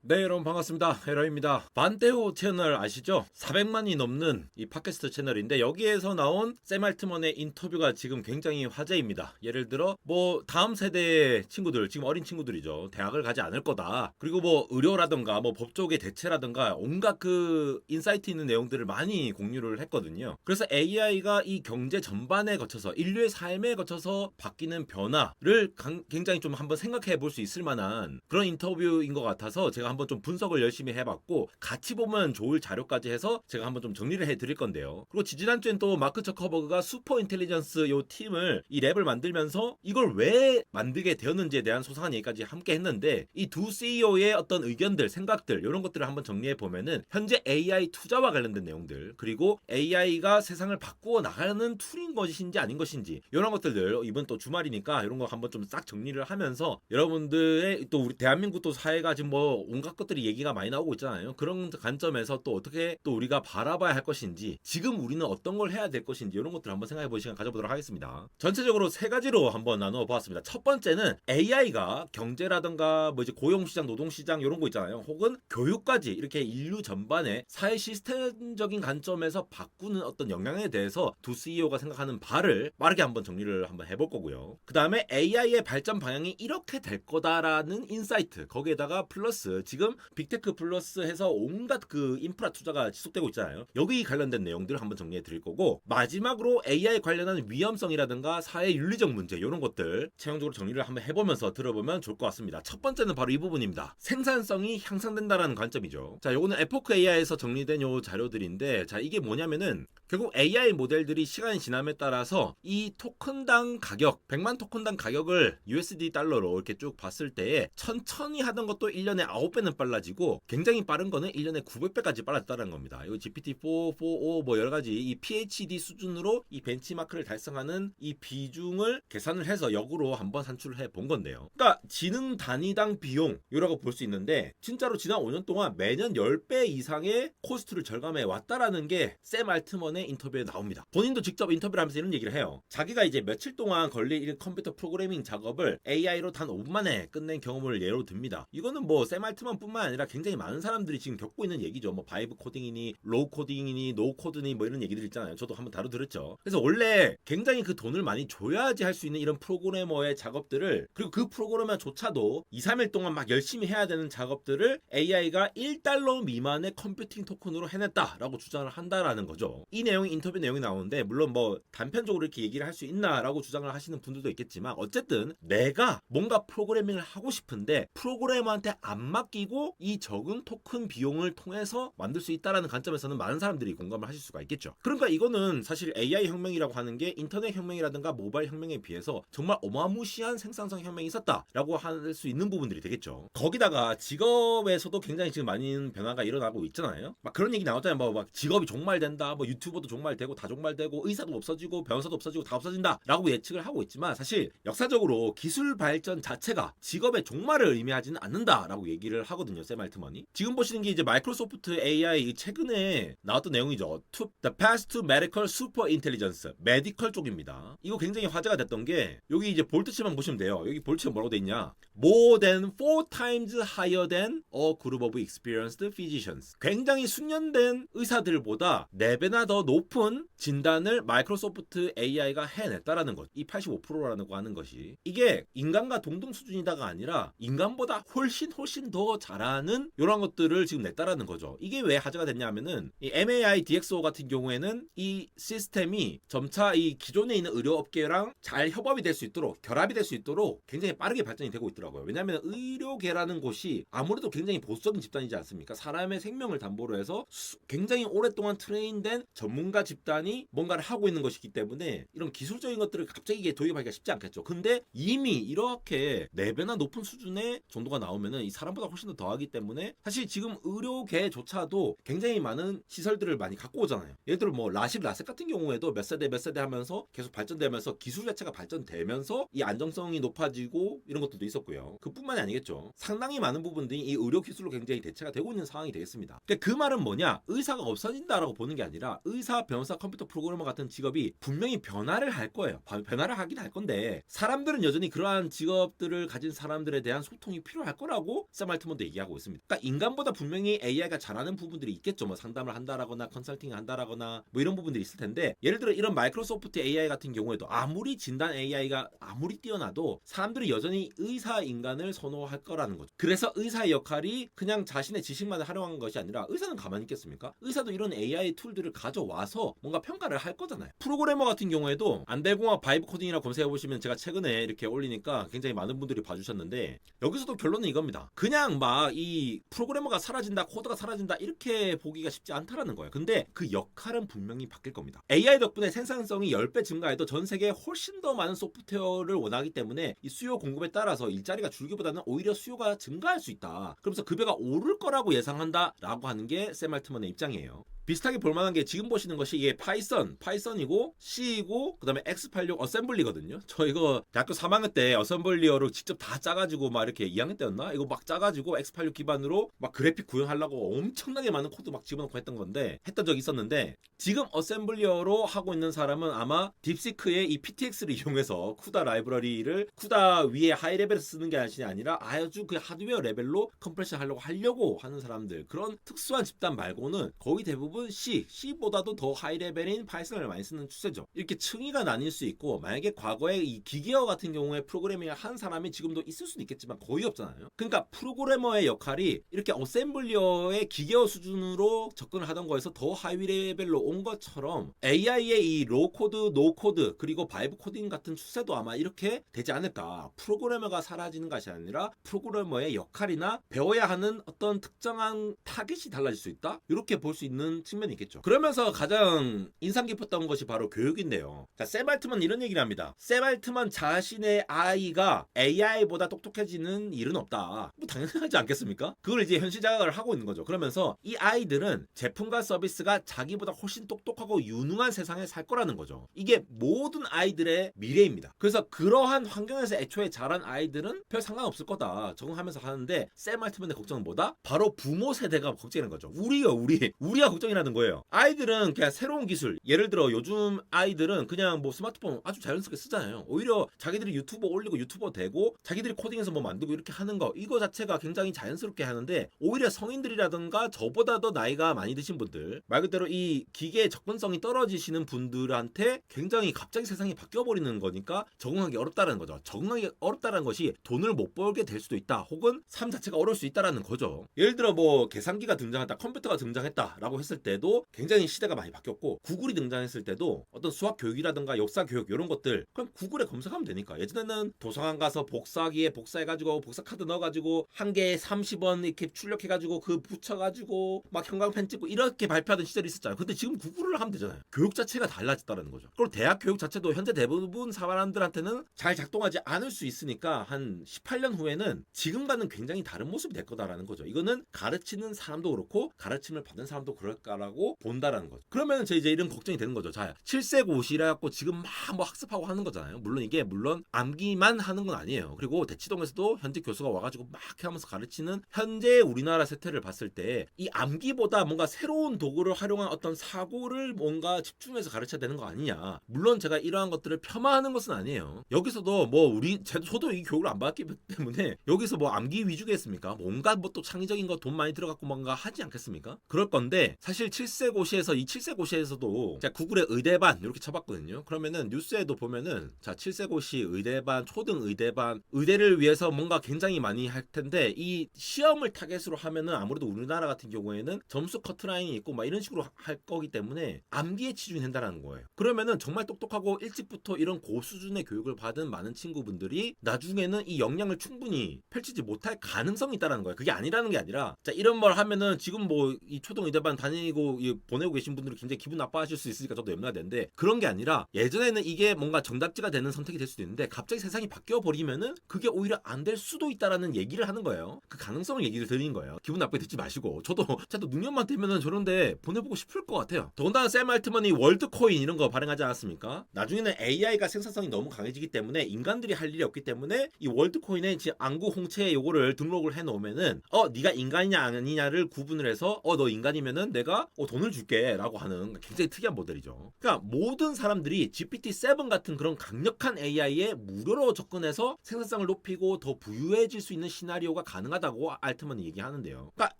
네, 여러분 반갑습니다. 에러입니다. 반테오 채널 아시죠? 400만이 넘는 이 팟캐스트 채널인데 여기에서 나온 샘 알트먼의 인터뷰가 지금 굉장히 화제입니다. 예를 들어 뭐 다음 세대의 친구들, 지금 어린 친구들이죠. 대학을 가지 않을 거다. 그리고 뭐 의료라든가 뭐 법조계 대체라든가 온갖 그 인사이트 있는 내용들을 많이 공유를 했거든요. 그래서 AI가 이 경제 전반에 거쳐서 인류의 삶에 거쳐서 바뀌는 변화를 굉장히 좀 한번 생각해 볼 수 있을 만한 그런 인터뷰인 것 같아서 제가 한번 좀 분석을 열심히 해봤고 같이 보면 좋을 자료까지 해서 제가 한번 좀 정리를 해드릴 건데요. 그리고 지지난주엔 또 마크 저커버그가 슈퍼 인텔리전스 요 팀을 이 랩을 만들면서 이걸 왜 만들게 되었는지에 대한 소상한 얘기까지 함께 했는데 이 두 CEO의 어떤 의견들, 생각들 이런 것들을 한번 정리해 보면은 현재 AI 투자와 관련된 내용들 그리고 AI가 세상을 바꾸어 나가는 툴인 것인지 아닌 것인지 이런 것들을 이번 또 주말이니까 이런 거 한번 좀 싹 정리를 하면서 여러분들의 또 우리 대한민국 또 사회가 지금 뭐 온갖 것들이 얘기가 많이 나오고 있잖아요. 그런 관점에서 또 어떻게 또 우리가 바라봐야 할 것인지 지금 우리는 어떤 걸 해야 될 것인지 이런 것들을 한번 생각해 볼 시간 가져보도록 하겠습니다. 전체적으로 세 가지로 한번 나누어 보았습니다. 첫 번째는 AI가 경제라든가 뭐 이제 고용시장, 노동시장 이런 거 있잖아요. 혹은 교육까지 이렇게 인류 전반의 사회 시스템적인 관점에서 바꾸는 어떤 영향에 대해서 두 CEO가 생각하는 바를 빠르게 한번 정리를 한번 해볼 거고요. 그 다음에 AI의 발전 방향이 이렇게 될 거다라는 인사이트 거기에다가 플러스 지금 빅테크 플러스 해서 온갖 그 인프라 투자가 지속되고 있잖아요. 여기 관련된 내용들을 한번 정리해 드릴 거고 마지막으로 AI 관련한 위험성이라든가 사회 윤리적 문제 이런 것들 체형적으로 정리를 한번 해보면서 들어보면 좋을 것 같습니다. 첫 번째는 바로 이 부분입니다. 생산성이 향상된다라는 관점이죠. 자, 요거는 에포크 AI에서 정리된 요 자료들인데 자, 이게 뭐냐면은 결국 AI 모델들이 시간이 지남에 따라서 이 토큰당 가격 100만 토큰당 가격을 USD 달러로 이렇게 쭉 봤을 때에 천천히 하던 것도 1년에 9배는 빨라지고 굉장히 빠른 거는 1년에 900배까지 빨라졌다는 겁니다. 이거 GPT-4, 4.5 뭐 여러 가지 이 PhD 수준으로 이 벤치마크를 달성하는 이 비중을 계산을 해서 역으로 한번 산출을 해 본 건데요. 그러니까 지능 단위당 비용이라고 볼 수 있는데 진짜로 지난 5년 동안 매년 10배 이상의 코스트를 절감해 왔다라는 게 샘 알트먼의 인터뷰에 나옵니다. 본인도 직접 인터뷰를 하면서 이런 얘기를 해요. 자기가 이제 며칠 동안 걸릴 컴퓨터 프로그래밍 작업을 AI로 단 5분 만에 끝낸 경험을 예로 듭니다. 이거는 뭐 샘 알트먼뿐만 아니라 굉장히 많은 사람들이 지금 겪고 있는 얘기죠. 뭐 바이브 코딩이니 로우 코딩이니 노 코드니 뭐 이런 얘기들 있잖아요. 저도 한번 다루들었죠. 그래서 원래 굉장히 그 돈을 많이 줘야지 할 수 있는 이런 프로그래머의 작업들을 그리고 그 프로그래머조차도 2, 3일 동안 막 열심히 해야 되는 작업들을 AI가 1달러 미만의 컴퓨팅 토큰으로 해냈다라고 주장을 한다라는 거죠. 이 내용이 인터뷰 내용이 나오는데 물론 뭐 단편적으로 이렇게 얘기를 할 수 있나라고 주장을 하시는 분들도 있겠지만 어쨌든 내가 뭔가 프로그래밍을 하고 싶은데 프로그래머한테 안 맡기고 이 적은 토큰 비용을 통해서 만들 수 있다라는 관점에서는 많은 사람들이 공감을 하실 수가 있겠죠. 그러니까 이거는 사실 AI 혁명이라고 하는 게 인터넷 혁명이라든가 모바일 혁명에 비해서 정말 어마무시한 생산성 혁명이 있었다라고 할 수 있는 부분들이 되겠죠. 거기다가 직업에서도 굉장히 지금 많은 변화가 일어나고 있잖아요. 막 그런 얘기 나왔잖아요. 뭐 막 직업이 종말된다, 뭐 유튜버도 종말되고 다 종말되고 의사도 없어지고 변호사도 없어지고 다 없어진다라고 예측을 하고 있지만 사실 역사적으로 기술 발전 자체가 직업의 종말을 의미하지는 않는다라고 얘기를 하거든요. 샘 알트먼이. 지금 보시는 게 이제 마이크로소프트 AI 최근에 나왔던 내용이죠. The Path to Medical Super Intelligence. 메디컬 쪽입니다. 이거 굉장히 화제가 됐던 게 여기 이제 볼트치만 보시면 돼요. 여기 볼트치가 뭐라고 돼 있냐? More than 4 times higher than a group of experienced physicians. 굉장히 숙련된 의사들보다 4배나 더 높은 진단을 마이크로소프트 AI가 해냈다라는 것. 이 85%라고 하는 것이. 이게 인간과 동등 수준이다가 아니라 인간보다 훨씬 더 잘하는 이런 것들을 지금 냈다라는 거죠. 이게 왜 화제가 됐냐면은 이 MAI DXO 같은 경우에는 이 시스템이 점차 이 기존에 있는 의료업계랑 잘 협업이 될 수 있도록 결합이 될 수 있도록 굉장히 빠르게 발전이 되고 있더라고요. 왜냐하면 의료계라는 곳이 아무래도 굉장히 보수적인 집단이지 않습니까? 사람의 생명을 담보로 해서 굉장히 오랫동안 트레인된 전문가 집단이 뭔가를 하고 있는 것이기 때문에 이런 기술적인 것들을 갑자기 이게 도입하기가 쉽지 않겠죠. 근데 이미 이렇게 4배나 높은 수준의 정도가 나오면은 이 사람보다 훨씬 더 하기 때문에 사실 지금 의료계조차도 굉장히 많은 시설들을 많이 갖고 오잖아요. 예를 들어 뭐 라섹 같은 경우에도 몇 세대 하면서 계속 발전되면서 기술 자체가 발전되면서 이 안정성이 높아지고 이런 것들도 있었고요. 그뿐만이 아니겠죠. 상당히 많은 부분들이 이 의료 기술로 굉장히 대체가 되고 있는 상황이 되겠습니다. 그러니까 그 말은 뭐냐? 의사가 없어진다라고 보는 게 아니라 의사, 변호사, 컴퓨터 프로그래머 같은 직업이 분명히 변화를 할 거예요. 변화를 하긴 할 건데 사람들은 여전히 그러한 직업들을 가진 사람들에 대한 소통이 필요할 거라고 샘 알트먼도 사람도 얘기하고 있습니다. 그러니까 인간보다 분명히 AI가 잘하는 부분들이 있겠죠. 뭐 상담을 한다라거나 컨설팅을 한다라거나 뭐 이런 부분들이 있을 텐데, 예를 들어 이런 마이크로소프트 AI 같은 경우에도 아무리 진단 AI가 아무리 뛰어나도 사람들이 여전히 의사 인간을 선호할 거라는 거죠. 그래서 의사의 역할이 그냥 자신의 지식만을 활용한 것이 아니라, 의사는 가만히 있겠습니까? 의사도 이런 AI 툴들을 가져와서 뭔가 평가를 할 거잖아요. 프로그래머 같은 경우에도 안델공학 바이브 코딩이라 검색해보시면 제가 최근에 이렇게 올리니까 굉장히 많은 분들이 봐주셨는데, 여기서도 결론은 이겁니다. 그냥 막 이 프로그래머가 사라진다, 코드가 사라진다 이렇게 보기가 쉽지 않다라는 거예요. 근데 그 역할은 분명히 바뀔 겁니다. AI 덕분에 생산성이 10배 증가해도 전 세계에 훨씬 더 많은 소프트웨어를 원하기 때문에 이 수요 공급에 따라서 일자리가 줄기보다는 오히려 수요가 증가할 수 있다. 그러면서 급여가 오를 거라고 예상한다라고 하는 게 샘 알트먼의 입장이에요. 비슷하게 볼만한 게 지금 보시는 것이 이게 파이썬이고 C이고 그다음에 X86 어셈블리거든요. 저 이거 대학교 3학년 때 어셈블리어로 직접 다 짜가지고 막 이렇게 2학년 때였나? 이거 막 짜가지고 X86 기반으로 막 그래픽 구현하려고 엄청나게 많은 코드 막 집어넣고 했던 건데, 했던 적이 있었는데, 지금 어셈블리어로 하고 있는 사람은 아마 딥시크의 이 PTX를 이용해서 쿠다 라이브러리를 쿠다 위에 하이 레벨에서 쓰는 게 아니라 아주 그 하드웨어 레벨로 컴프레션 하려고 하는 사람들, 그런 특수한 집단 말고는 거의 대부분 C보다도 더 하이 레벨인 파이썬을 많이 쓰는 추세죠. 이렇게 층위가 나뉠 수 있고, 만약에 과거에 이 기계어 같은 경우에 프로그래밍을 한 사람이 지금도 있을 수는 있겠지만 거의 없잖아요. 그러니까 프로그래머의 역할이 이렇게 어셈블리어의 기계어 수준으로 접근을 하던 거에서 더 하이 레벨로 온 것처럼 AI의 이 로우 코드, 노 코드, 그리고 바이브 코딩 같은 추세도 아마 이렇게 되지 않을까. 프로그래머가 사라지는 것이 아니라 프로그래머의 역할이나 배워야 하는 어떤 특정한 타겟이 달라질 수 있다, 이렇게 볼 수 있는 측면이 있겠죠. 그러면서 가장 인상 깊었던 것이 바로 교육인데요. 자, 샘 알트먼 이런 얘기를 합니다. 샘 알트먼 자신의 아이가 AI보다 똑똑해지는 일은 없다. 뭐 당연하지 않겠습니까? 그걸 이제 현실 자각을 하고 있는 거죠. 그러면서 이 아이들은 제품과 서비스가 자기보다 훨씬 똑똑하고 유능한 세상에 살 거라는 거죠. 이게 모든 아이들의 미래입니다. 그래서 그러한 환경에서 애초에 자란 아이들은 별 상관없을 거다 적응하면서 하는데, 샘 알트먼의 걱정은 뭐다? 바로 부모 세대가 걱정이라는 거죠. 우리가 걱정이라는 거예요. 아이들은 그냥 새로운 기술, 예를 들어 요즘 아이들은 그냥 뭐 스마트폰 아주 자연스럽게 쓰잖아요. 오히려 자기들이 유튜버 올리고 유튜버 되고 자기들이 코딩해서 뭐 만들고 이렇게 하는 거, 이거 자체가 굉장히 자연스럽게 하는데, 오히려 성인들이라든가 저보다 더 나이가 많이 드신 분들, 말 그대로 이 기계의 접근성이 떨어지시는 분들한테 굉장히 갑자기 세상이 바뀌어버리는 거니까 적응하기 어렵다는 거죠. 적응하기 어렵다는 것이 돈을 못 벌게 될 수도 있다, 혹은 삶 자체가 어려울 수 있다라는 거죠. 예를 들어 뭐 계산기가 등장했다, 컴퓨터가 등장했다라고 했을 때도 굉장히 시대가 많이 바뀌었고, 구글이 등장했을 때도 어떤 수학 교육이라든가 역사 교육 이런 것들 그냥 구글에 검색하면 되니까, 예전에는 도서관 가서 복사기에 복사해가지고 복사 카드 넣어가지고 한 개에 30원 이렇게 출력해가지고 그 붙여가지고 막 형광펜 찍고 이렇게 발표하던 시절이 있었잖아요. 근데 지금 구글을 하면 되잖아요. 교육 자체가 달라졌다는 거죠. 그리고 대학 교육 자체도 현재 대부분 사람들한테는 잘 작동하지 않을 수 있으니까 한 18년 후에는 지금과는 굉장히 다른 모습이 될 거다라는 거죠. 이거는 가르치는 사람도 그렇고 가르침을 받는 사람도 그럴까라고 본다라는 거죠. 그러면 이제 이런 걱정이 되는 거죠. 자, 7세 고시라 갖고 지금 막 뭐 학습하고 하는 거잖아요. 물론 이게 암기만 하는 건 아니에요. 그리고 대치동에서도 현직 교수가 와가지고 막 하면서 가르치는 현재 우리나라 세태를 봤을 때 이 암기보다 뭔가 새로운 도구를 활용한 어떤 사고를 뭔가 집중해서 가르쳐야 되는 거 아니냐. 물론 제가 이러한 것들을 폄하하는 것은 아니에요. 여기서도 뭐 저도 이 교육을 안 받기 때문에 여기서 뭐 암기 위주겠습니까? 뭔가 뭐 또 창의적인 거 돈 많이 들어갖고 뭔가 하지 않겠습니까? 그럴 건데, 사실 7세 고시에서 이 7세 고시에서도 제가 구글의 의대반 이렇게 쳐봤거든요. 그러면은 뉴스에도 보면은 자, 7세 고시 의대반, 초등 의대반, 의대를 위해서 뭔가 굉장히 많이 할 텐데, 이 시험을 타겟으로 하면은 아무래도 우리나라 같은 경우에는 점수 커트라인이 있고 막 이런 식으로 할 거기 때문에 암기에 치중이 된다는 거예요. 그러면은 정말 똑똑하고 일찍부터 이런 고수준의 교육을 받은 많은 친구분들이 나중에는 이 역량을 충분히 펼치지 못할 가능성이 있다는 거예요. 그게 아니라는 게 아니라, 자, 이런 말 하면은 지금 뭐 이 초등 의대반 다니고 보내고 계신 분들이 굉장히 기분 나빠하실 수 있으니까 저도 염려가 되는데, 그런 게 아니라 예전에는 이게 뭔가 정답지가 되는 선택이 될 수도 있는데 갑자기 세상이 바뀌어 버리면은 그게 오히려 안 될 수도 있다라는 얘기를 하는 거예요. 그 가능성을 얘기를 드리는 거예요. 기분 나쁘게 듣지 마시고, 저도 6년만 되면은 저런데 보내보고 싶을 것 같아요. 더군다나 샘 알트먼이 월드코인 이런 거 발행하지 않았습니까? 나중에는 AI가 생산성이 너무 강해지기 때문에 인간들이 할 일이 없기 때문에 이 월드코인에 지금 안구 홍채에 요거를 등록을 해놓으면은 네가 인간이냐 아니냐를 구분을 해서 너 인간이면은 내가 우리가 돈을 줄게 라고 하는 굉장히 특이한 모델이죠. 그러니까 모든 사람들이 GPT-7 같은 그런 강력한 AI에 무료로 접근해서 생산성을 높이고 더 부유해질 수 있는 시나리오가 가능하다고 알트만이 얘기하는데요. 그러니까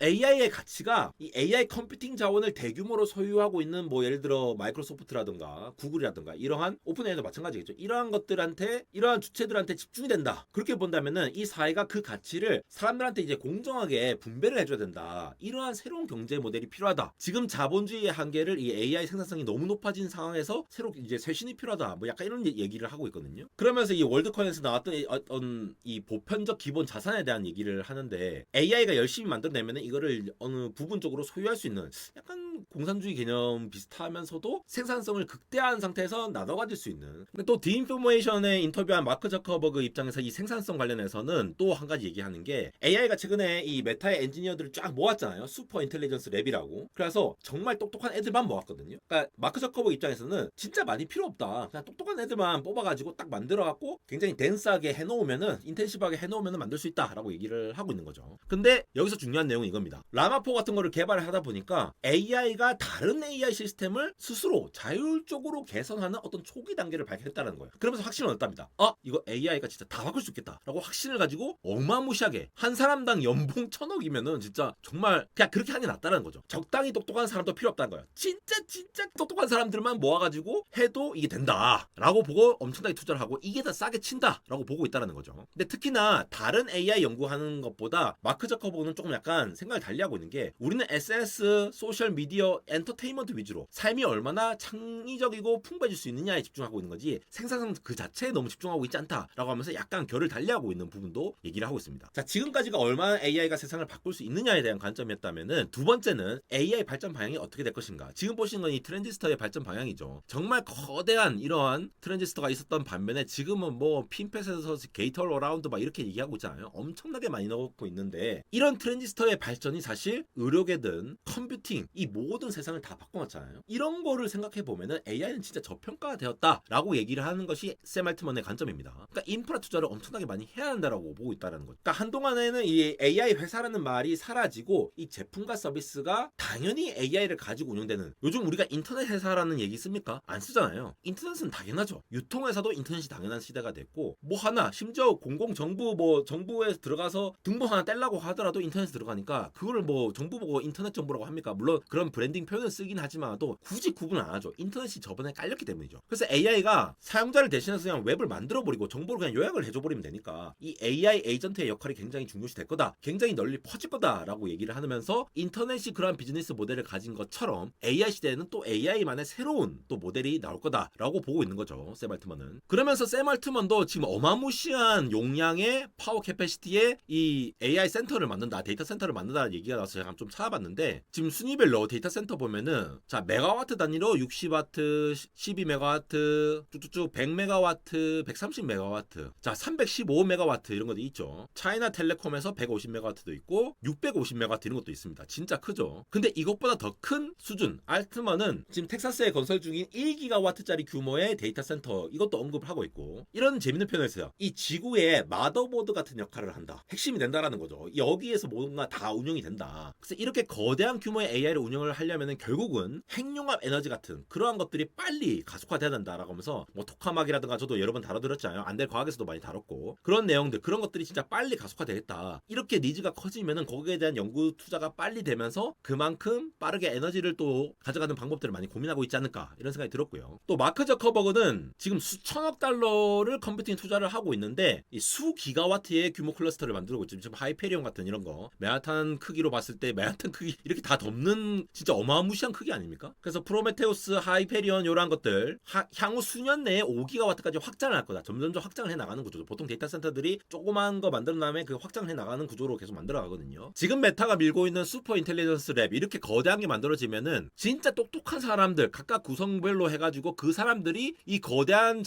AI의 가치가 이 AI 컴퓨팅 자원을 대규모로 소유하고 있는 뭐 예를 들어 마이크로소프트라든가 구글이라든가 이러한 오픈AI도 마찬가지겠죠. 이러한 것들한테 이러한 주체들한테 집중이 된다. 그렇게 본다면은 이 사회가 그 가치를 사람들한테 이제 공정하게 분배를 해줘야 된다. 이러한 새로운 경제 모델이 필요하다. 지금 자본주의의 한계를 이 AI 생산성이 너무 높아진 상황에서 새로 이제 쇄신이 필요하다. 뭐 약간 이런 얘기를 하고 있거든요. 그러면서 이 월드콘에서 나왔던 이 보편적 기본 자산에 대한 얘기를 하는데 AI가 열심히 만들어내면 이거를 어느 부분적으로 소유할 수 있는 약간 공산주의 개념 비슷하면서도 생산성을 극대화한 상태에서 나눠 가질 수 있는. 근데 또 디인포메이션에 인터뷰한 마크 저커버그 입장에서 이 생산성 관련해서는 또 한 가지 얘기하는 게 AI가 최근에 이 메타의 엔지니어들을 쫙 모았잖아요. 슈퍼 인텔리전스 랩이라고. 그래서 정말 똑똑한 애들만 모았거든요. 그러니까 마크 저커버그 입장에서는 진짜 많이 필요 없다. 그냥 똑똑한 애들만 뽑아가지고 딱 만들어갖고 굉장히 덴스하게 해놓으면은 인텐시브하게 해놓으면은 만들 수 있다라고 얘기를 하고 있는 거죠. 근데 여기서 중요한 내용이 이겁니다. 라마포 같은 거를 개발을 하다 보니까 AI가 다른 AI 시스템을 스스로 자율적으로 개선하는 어떤 초기 단계를 발견했다는 거예요. 그러면서 확신을 얻었답니다. 이거 AI가 진짜 다 바꿀 수 있겠다라고 확신을 가지고 어마무시하게 한 사람당 연봉 1,000억이면은 진짜 정말 그냥 그렇게 하는 게 낫다는 거죠. 적당히 똑똑한 사람도 필요 없다는 거예요. 진짜 똑똑한 사람들만 모아가지고 해도 이게 된다라고 보고 엄청나게 투자를 하고 이게 다 싸게 친다라고 보고 있다는 거죠. 근데 특히나 다른 AI 연구하는 것보다 마크 저커버그는 조금 약간 생각을 달리하고 있는 게 우리는 SNS, 소셜 미디어, 엔터테인먼트 위주로 삶이 얼마나 창의적이고 풍부해질 수 있느냐에 집중하고 있는 거지 생산성 그 자체에 너무 집중하고 있지 않다라고 하면서 약간 결을 달리하고 있는 부분도 얘기를 하고 있습니다. 자, 지금까지가 얼마나 AI가 세상을 바꿀 수 있느냐에 대한 관점이었다면은 두 번째는 AI 발전 방향이 어떻게 될 것인가. 지금 보시는 건 이 트랜지스터의 발전 방향이죠. 정말 거대한 이러한 트랜지스터가 있었던 반면에 지금은 뭐 핀펫에서 게이트 어라운드 막 이렇게 얘기하고 있잖아요. 엄청나게 많이 넣고 있는데 이런 트랜지스터의 발전이 사실 의료계든 컴퓨팅 이 모든 세상을 다 바꿔놨잖아요. 이런 거를 생각해 보면은 AI는 진짜 저평가가 되었다라고 얘기를 하는 것이 샘 알트먼의 관점입니다. 그러니까 인프라 투자를 엄청나게 많이 해야 한다라고 보고 있다는 거죠. 그러니까 한동안에는 이 AI 회사라는 말이 사라지고 이 제품과 서비스가 당연히 AI를 가지고 운영되는 요즘 우리가 인터넷 회사라는 얘기 씁니까? 안 쓰잖아요. 인터넷은 당연하죠. 유통회사도 인터넷이 당연한 시대가 됐고 뭐 하나 심지어 공공정부 뭐 정부에 들어가서 등본 하나 떼려고 하더라도 인터넷에 들어가니까 그거를 뭐 정부 보고 인터넷 정부라고 합니까? 물론 그런 브랜딩 표현을 쓰긴 하지만도 굳이 구분 안 하죠. 인터넷이 저번에 깔렸기 때문이죠. 그래서 AI가 사용자를 대신해서 그냥 웹을 만들어버리고 정보를 그냥 요약을 해줘버리면 되니까 이 AI 에이전트의 역할이 굉장히 중요시 될 거다. 굉장히 널리 퍼질 거다라고 얘기를 하면서 인터넷이 그런 비즈니스 모델을 가진 것처럼 AI 시대에는 또 AI만의 새로운 또 모델이 나올 거다라고 보고 있는 거죠. 샘 알트먼은. 그러면서 샘 알트먼도 지금 어마무시한 용량의 파워 캐패시티의 이 AI 센터를 만든다, 데이터 센터를 만든다는 얘기가 나와서 제가 좀 찾아봤는데 지금 순위별로 데이터 센터 보면은 자 메가와트 단위로 60와트, 12메가와트, 쭉쭉쭉 100메가와트, 130메가와트, 자 315메가와트 이런 것도 있죠. 차이나 텔레콤에서 150메가와트도 있고 650메가와트 이런 것도 있습니다. 진짜 크죠. 근데 이것보다 더 큰 수준 알트먼은 지금 텍사스에 건설 중인 1기가와트짜리 규모의 데이터 센터 이것도 언급을 하고 있고 이런 재밌는 표현을 했어요. 이 지구의 마더보드 같은 역할을 한다. 핵심이 된다라는 거죠. 여기에서 뭔가 다 운영이 된다. 그래서 이렇게 거대한 규모의 AI를 운영을 하려면 결국은 핵융합 에너지 같은 그러한 것들이 빨리 가속화돼야 된다라고 하면서 뭐 토카막이라든가 저도 여러 번 다뤄드렸잖아요. 안될 과학에서도 많이 다뤘고 그런 내용들 그런 것들이 진짜 빨리 가속화되겠다. 이렇게 니즈가 커지면은 거기에 대한 연구 투자가 빨리 되면서 그만큼 빠르게 에너지를 또 가져가는 방법들을 많이 고민하고 있지 않을까 이런 생각이 들었고요. 또 마크 저커버그는 지금 수천억 달러를 컴퓨팅 투자를 하고 있는데 이 수 기가와트의 규모 클러스터를 만들고 있죠. 지금 하이페리온 같은 이런 거 맨하탄 크기로 봤을 때 맨하탄 크기 이렇게 다 덮는 진짜 어마무시한 크기 아닙니까? 그래서 프로메테우스, 하이페리온 이런 것들 향후 수년 내에 5기가와트까지 확장을 할 거다. 점점점 확장을 해 나가는 구조죠. 보통 데이터 센터들이 조그만 거 만든 다음에 그 확장을 해 나가는 구조로 계속 만들어 가거든요. 지금 메타가 밀고 있는 슈퍼 인텔리전스 랩 이렇게 거대한 게 만들어지면은 진짜 똑똑한 사람들 각각 구성별로 해가지고 그 사람들이 이 거대한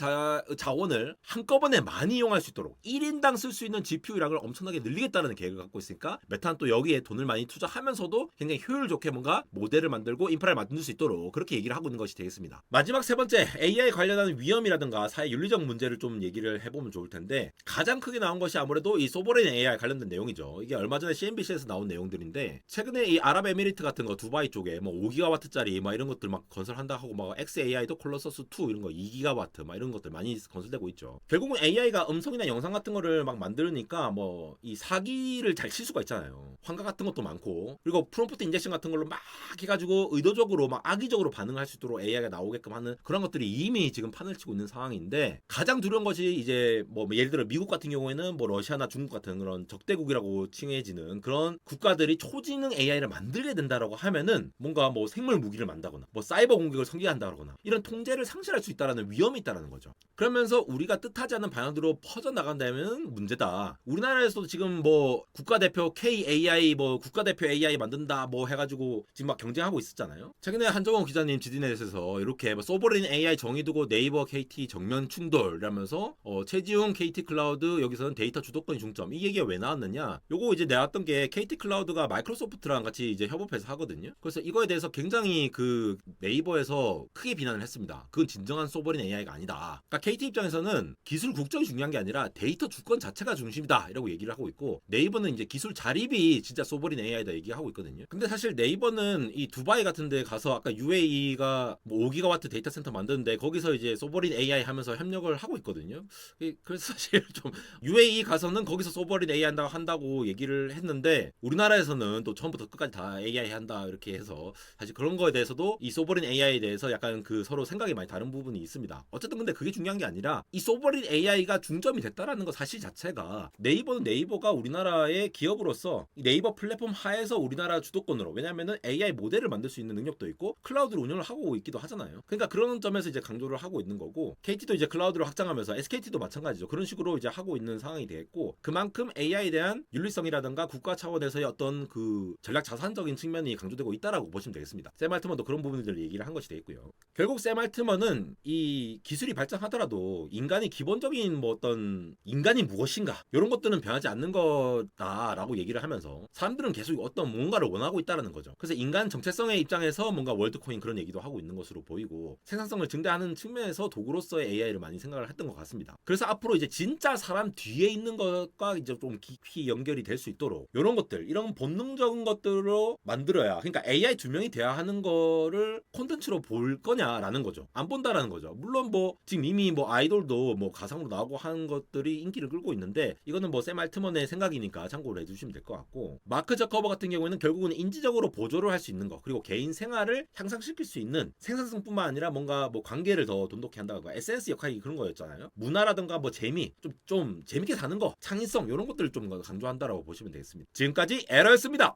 자원을 한꺼번에 많이 이용할 수 있도록 1인당 쓸 수 있는 GPU량을 엄청나게 늘리겠다는 계획을 갖고 있으니까 메타는 또 여기에 돈을 많이 투자하면서도 굉장히 효율 좋게 뭔가 모델을 만들고 인프라를 만들 수 있도록 그렇게 얘기를 하고 있는 것이 되겠습니다. 마지막 세 번째, AI 관련한 위험이라든가 사회 윤리적 문제를 좀 얘기를 해보면 좋을 텐데, 가장 크게 나온 것이 아무래도 이 소버레인 AI 관련된 내용이죠. 이게 얼마 전에 CNBC에서 나온 내용들인데, 최근에 이 아랍에미리트 같은 거 두바이 쪽에 뭐 5기가와트짜리 막 이런 것들 막 건설한다 하고, 막 XAI도 콜로서스 2 이런 거 2기가와트 막 이런 것들 많이 건설되고 있죠. 결국은 AI가 음성이나 영상 같은 거를 막 만들으니까 뭐 이 사기를 잘 칠 수가 있잖아요. 환각 같은 것도 많고, 그리고 프롬프트 인젝션 같은 걸로 막 해가지고 의도적으로 막 악의적으로 반응할 수 있도록 AI가 나오게끔 하는 그런 것들이 이미 지금 판을 치고 있는 상황인데, 가장 두려운 것이 이제 뭐 예를 들어 미국 같은 경우에는 뭐 러시아나 중국 같은 그런 적대국이라고 칭해지는 그런 국가들이 초지능 AI를 만들게 된다라고 하면은 뭔가 뭐 생물 무기를 만다거나 뭐 사이버 공격을 성기한다거나 이런 통제를 상실할 수 있다라는 위험이 있다라는 거죠. 그러면서 우리가 뜻하지 않은 방향으로 퍼져 나간다면 문제다. 우리나라에서도 지금 뭐 국가대표 KAI 뭐 국가대표 AI 만든다 뭐 해가지고 지금 막 경쟁하고 있었잖아요. 최근에 한정원 기자님 지디넷에서 이렇게 뭐 소버린 AI 정의 두고 네이버 KT 정면 충돌이라면서 최지웅 KT 클라우드 여기서는 데이터 주도권 중점, 이 얘기가 왜 나왔느냐? 요거 이제 나왔던 게 KT 클라우드가 마이크로소프트랑 같이 이제 협업해서 하거든요. 그래서 이거에 대해서 굉장히 그 네이버에서 크게 비난을 했습니다. 그건 진정한 소버린 AI가 아니다. 그러니까 KT 입장에서는 기술 국적이 중요한 게 아니라 데이터 주권 자체가 중심이다 이라고 얘기를 하고 있고, 네이버는 이제 기술 자립이 진짜 소버린 AI다 얘기하고 있거든요. 근데 사실 네이버는 이 두바이 같은 데 가서 아까 UAE가 뭐 5기가와트 데이터 센터 만드는데 거기서 이제 소버린 AI 하면서 협력을 하고 있거든요. 그래서 사실 좀 UAE 가서는 거기서 소버린 AI 한다고 얘기를 했는데, 우리나라에서는 또 처음부터 끝까지 다 AI 한다 이렇게 해서 사실 그런 거에 대해서도 이 소버린 AI에 대해서 약간 그 서로 생각이 많이 다른 부분이 있습니다. 어쨌든 근데 그게 중요한 게 아니라 이 소버린 AI가 중점이 됐다라는 것 사실 자체가, 네이버는 네이버가 우리나라의 기업으로서 이 네이버 플랫폼 하에서 우리나라 주도권으로, 왜냐면은 AI 모델을 만들 수 있는 능력도 있고 클라우드로 운영을 하고 있기도 하잖아요. 그러니까 그런 점에서 이제 강조를 하고 있는 거고, KT도 이제 클라우드를 확장하면서 SKT도 마찬가지죠. 그런 식으로 이제 하고 있는 상황이 되겠고, 그만큼 AI에 대한 윤리성이라든가 국가 차원에서의 어떤 그 전략 자산적인 측면이 강조되고 있다라고 보시면 되겠습니다. 샘 알트먼도 그런 부분들을 얘기를 한 것이 되겠고요. 결국 샘 알트먼은 이 기술이 발전하더라도 인간이 기본적인 뭐 어떤 인간이 무엇인가 이런 것들은 변하지 않는 거다라고 얘기를 하면서, 사람들은 계속 어떤 뭔가를 원하고 있다라는 거죠. 그래서 인간 정체성의 입장에서 뭔가 월드코인 그런 얘기도 하고 있는 것으로 보이고, 생산성을 증대하는 측면에서 도구로서의 AI를 많이 생각을 했던 것 같습니다. 그래서 앞으로 이제 진짜 사람 뒤에 있는 것과 이제 좀 깊이 연결이 될 수 있도록 이런 것들, 이런 본능적인 것들로 만들어야, 그러니까 AI 두 명이 돼야 하는 거를 콘텐츠로 볼 거냐라는 거죠. 안 본다라는 거죠. 물론 뭐 지금 이미 뭐 아이돌도 뭐 가상으로 나오고 하는 것들이 인기를 끌고 있는데, 이거는 뭐 샘 알트먼의 생각이니까 참고를 해주시면 될 것 같고, 마크 저커버 같은 경우에는 결국은 인지적으로 보조를 할 수 있는 거, 그리고 개인 생활을 향상시킬 수 있는 생산성뿐만 아니라 뭔가 뭐 관계를 더 돈독히 한다거나 SNS 역할이 그런 거였잖아요. 문화라든가 뭐 재미, 좀 재밌게 사는 거, 창의성 이런 것들을 좀 강조한다라고 보시면 되겠습니다. 지금까지 에러였습니다.